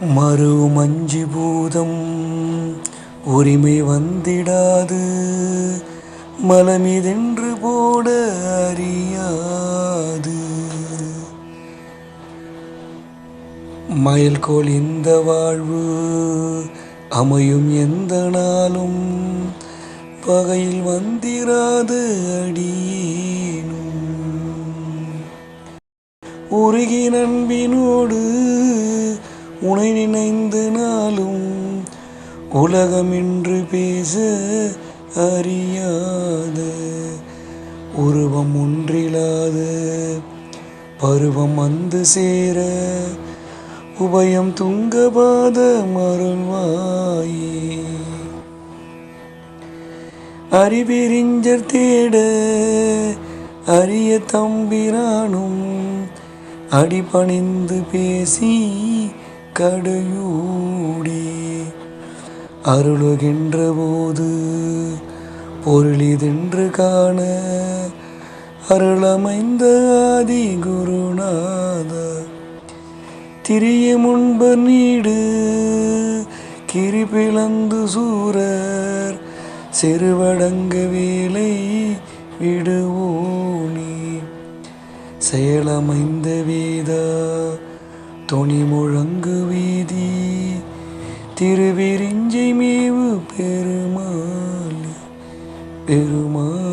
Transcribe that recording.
மறு மஞ்சு பூதம் உரிமை வந்திடாது மலமிதென்று போட அறியாது. மயல்கோள் இந்த வாழ்வு அமையும் எந்த நாளும் பகையில் வந்திராது அடியேனும். உருகி நண்பினோடு உனை நினைந்து நாளும் உலகம் என்று பேச அறியாத உருவம் ஒன்றிலாத பருவம் வந்து சேர உபயம் துங்கபாத மருள்வாயே. அறிவிரிஞ்சர் தேட அரிய தம்பிரானும் அடிபணிந்து பேசி கடையூடி அருளுகின்ற போது பொருளிதென்று காண அருளமைந்த ஆதி குருநாத. திரிய முன்பர் நீடு கிரிபிளந்து சூரர் செருவடங்க வேலை விடுவோனே. செயலமைந்த வேதா தொனி முழங்கு வீதி திருவிரிஞ்சை மேவு பெருமாளே பெருமாள்.